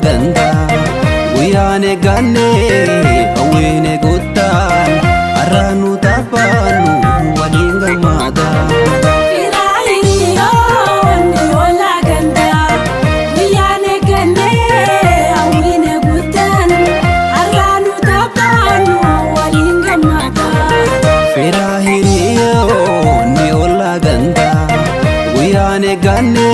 ganda guyyaane ganne hawwine guttaan arraanu taphaannu waliin gammaada. Guyyaane ganne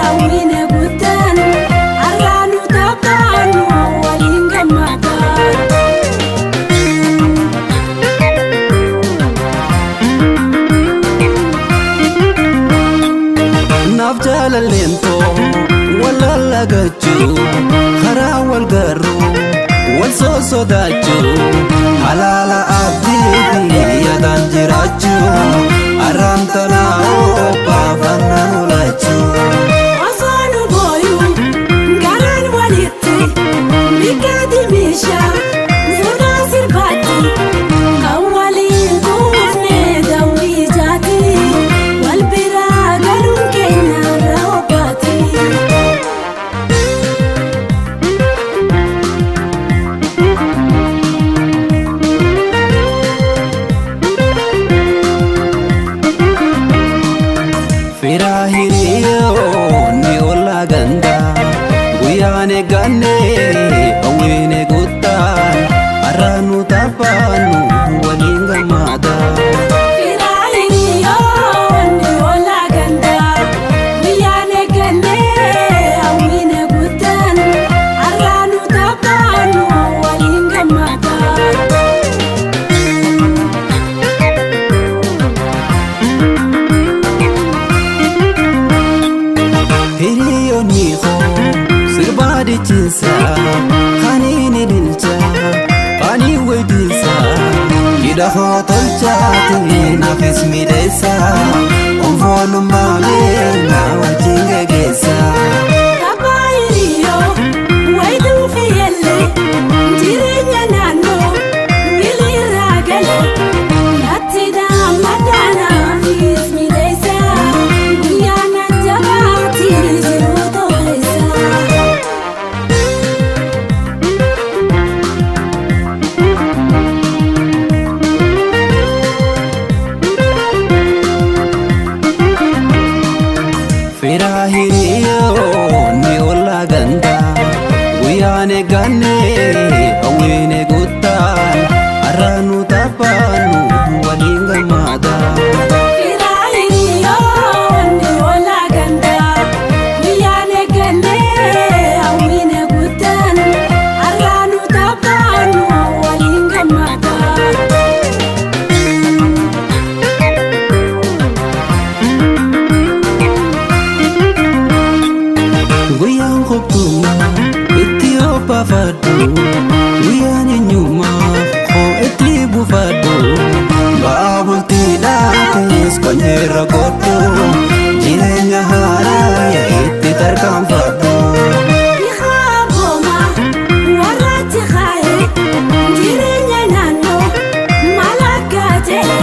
hawwine guttaan arraanu taphaannu waliin gammaada. Naaf jaalaleento wallalagachuu karaa wal garuu wal sosodaachuu halaala abdiifi yaadaan jiraachuu arraan tanaa'oo baafannaan olaachuu. Osoo nu booyuu garaan walitti bikkaati meeshaa fuudhaa sirbaatti kan waliin kuufne dawwii jaati wal biraa galuun keenya irraa obbaati. Firaa hiriyyoo ni olla ganda guyyaane ganne hawwine guttaan arraanu taphaannu waliin gammaada. Firaa hiriyyoo ni olla ganda guyyaane ganne hawwine guttaan arraanu taphaannu waliin gammaada. Hiriyoonni koo sirbaadichiisa kaniini dilcha ani waydiisa hidha koo tolchaati naafis midheessa onfoolummaa beena wajjin gegeessa. Abbaa hiriyyoo wayituu fayyallee jireenya naannoo bilirraa galee natti daammaddaanaafis midheessa guyyaana jabaatti jiruu tolessa. Firaa hiriyyoo ni olla ganda guyyaane ganne hawwine guttaan arraanu taphaannu waliin gammaada. Firaa hiriyyoo ni olla ganda guyyaane ganne hawwine guttaan arraanu taphaannu waliin gammaada. Guyyaan qophumaa itti obbaafadhu guyyaan eenyummaa koo itti buufadhu ba'aa bultiidhaatis konyeerra godhu jireenya haaraa itti tarkaanfadhu. Bihaa boomaa warraatti kaayee jireenya naannoo maal akka ta'e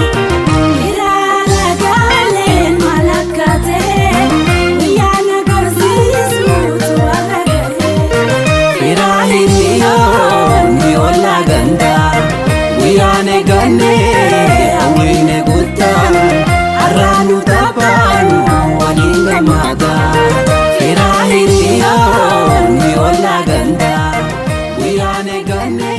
hiraara gaaleen maal akka ta'e guyyaan agarsiisuutu warra galee. Firaa hiriyyoo ni olla ganda guyyaane ganne hawwine guttaan arraanu taphaannu waliin gammaada. Firaa hiriyyoo ni olla ganda guyyaane ganne